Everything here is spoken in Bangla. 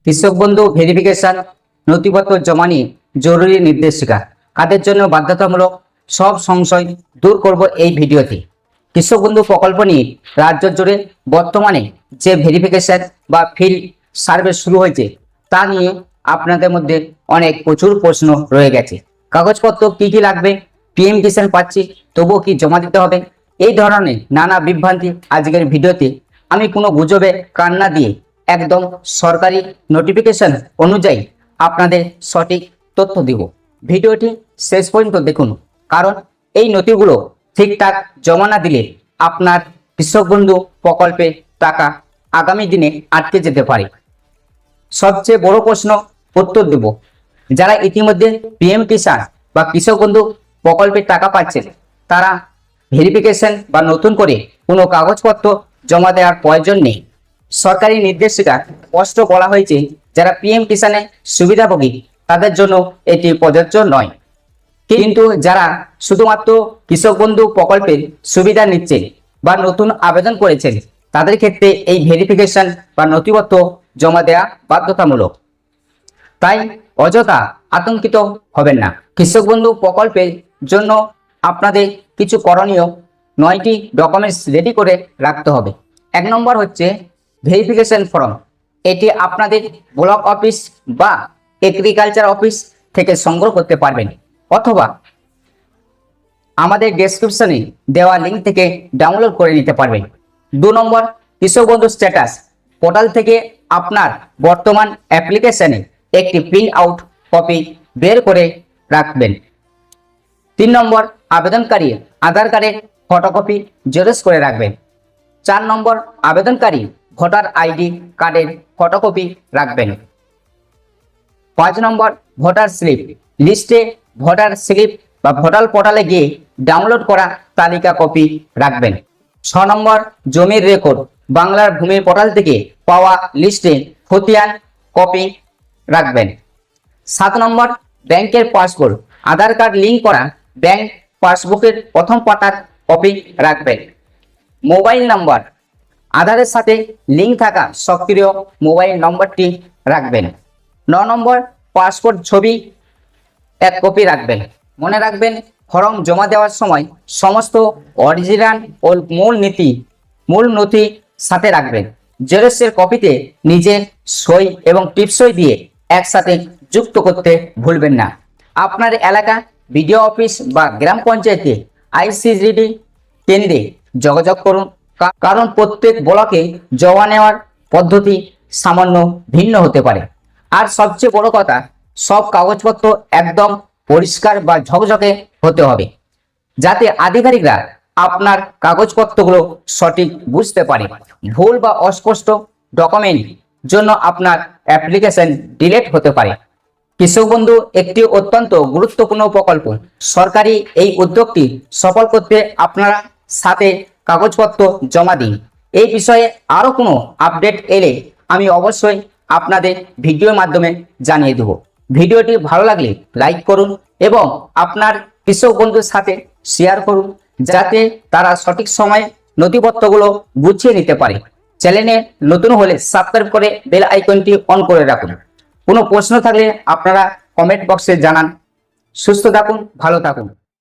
কৃষক বন্ধু ভেরিফিকেশন নথিপত্র জমা নিয়ে জরুরি নির্দেশিকা কাদের জন্য বাধ্যতামূলক, সব সংশয় দূর করব এই ভিডিওতে। কৃষক বন্ধু প্রকল্প নিয়ে রাজ্য জুড়ে বর্তমানে যে ভেরিফিকেশন বা ফিল্ড সার্ভে শুরু হয়েছে তা নিয়ে আপনাদের মধ্যে প্রচুর প্রশ্ন রয়ে গেছে। কাগজপত্র কি কি লাগবে, পিএম কিষাণ পাচ্ছি তবুও কি জমা দিতে হবে, এই ধরনের নানা বিভ্রান্তি আজকের ভিডিওতে আমি কোনো গুজবে কান না দিয়ে একদম সরকারি নোটিফিকেশন অনুযায়ী আপনাদের সঠিক তথ্য দিব। ভিডিওটি শেষ পর্যন্ত দেখুন, কারণ এই নথিগুলো ঠিকঠাক জমা না দিলে আপনার কৃষক বন্ধু প্রকল্পে টাকা আগামী দিনে আটকে যেতে পারে। সবচেয়ে বড় প্রশ্ন উত্তর দেব, যারা ইতিমধ্যে পিএম কিষাণ বা কৃষক বন্ধু প্রকল্পে টাকা পাচ্ছেন তারা ভেরিফিকেশন বা নতুন করে কোনো কাগজপত্র জমা দেওয়ার প্রয়োজন নেই। সরকারি নির্দেশিকা স্পষ্ট বলা হয়েছে যারা পিএম কিষাণে সুবিধাভোগী তাদের জন্য এটি প্রযোজ্য নয়, কিন্তু যারা শুধুমাত্র কৃষক বন্ধু প্রকল্পের সুবিধা নিচ্ছে বা নতুন আবেদন করেছেন তাদের ক্ষেত্রে এই ভেরিফিকেশন বা নথিপত্র জমা দেওয়া বাধ্যতামূলক। তাই অযথা আতঙ্কিত হবেন না। কৃষক বন্ধু প্রকল্পের জন্য আপনাদের কিছু করণীয় 9টি ডকুমেন্টস রেডি করে রাখতে হবে। 1 নম্বর হচ্ছে ভেরিফিকেশন ফর্ম। এটি আপনাদের ব্লক অফিস বা এগ্রিকালচার অফিস থেকে সংগ্রহ করতে পারবেন অথবা আমাদের ডেসক্রিপশনে দেওয়া লিঙ্ক থেকে ডাউনলোড করে নিতে পারবেন। 2 নম্বর কৃষক বন্ধু স্ট্যাটাস পোর্টাল থেকে আপনার বর্তমান অ্যাপ্লিকেশনে একটি প্রিন্ট আউট কপি বের করে রাখবেন। 3 নম্বর আবেদনকারী আধার কার্ডের ফটোকপি জেরক্স করে রাখবেন। 4 নম্বর আবেদনকারী ভোটার আইডি কার্ডের ফটোকপি রাখবেন। 5 নম্বর ভোটার স্লিপ লিস্টে ভোটার স্লিপ বা ভোটার পোর্টালে গিয়ে ডাউনলোড করা তালিকা কপি রাখবেন। 6 নম্বর জমির রেকর্ড বাংলার ভূমি পোর্টাল থেকে পাওয়া লিস্টে খতিয়ান কপি রাখবেন। 7 নম্বর ব্যাংকের পাসবুক আধার কার্ড লিঙ্ক করা ব্যাংক পাসবুকের প্রথম পাতার কপি রাখবেন। মোবাইল নম্বর আধারের সাথে লিঙ্ক থাকা সক্রিয় মোবাইল নম্বরটি রাখবেন। 9 নম্বর পাসপোর্ট ছবি 1 কপি রাখবেন। মনে রাখবেন ফর্ম জমা দেওয়ার সময় সমস্ত অরিজিনাল ও মূল নথি সাথে রাখবেন। জেরক্সের কপিতে নিজের সই এবং টিপসই দিয়ে একসাথে যুক্ত করতে ভুলবেন না। আপনার এলাকা বিডিও অফিস বা গ্রাম পঞ্চায়েতে আইসিডিডি কেন্দ্রে যোগাযোগ করুন, কারণ প্রত্যেক ব্লকে জমা নেওয়ার পদ্ধতি সামান্য ভিন্ন হতে পারে। আর সবচেয়ে বড় কথা, সব কাগজপত্র একদম পরিষ্কার বা ঝকঝকে হতে হবে যাতে আধিকারিকরা আপনার কাগজপত্রগুলো সঠিক বুঝতে পারে। ভুল বা অস্পষ্ট ডকুমেন্ট জন্য আপনার অ্যাপ্লিকেশন ডিলেট হতে পারে। কৃষক বন্ধু একটি অত্যন্ত গুরুত্বপূর্ণ প্রকল্প। সরকারি এই উদ্যোগটি সফল করতে আপনারা সাথে কাগজপত্র জমা দিন। এই বিষয়ে আরো কোনো আপডেট এলে আমি অবশ্যই আপনাদের ভিডিওর মাধ্যমে জানিয়ে দেব। ভিডিওটি ভালো লাগলে লাইক করুন এবং আপনার কৃষক বন্ধুর সাথে শেয়ার করুন যাতে তারা সঠিক সময়ে নথিপত্রগুলো গুছিয়ে নিতে পারে। চ্যানেলে নতুন হলে সাবস্ক্রাইব করে বেল আইকনটি অন করে রাখুন। কোনো প্রশ্ন থাকলে আপনারা কমেন্ট বক্সে জানান। সুস্থ থাকুন, ভালো থাকুন।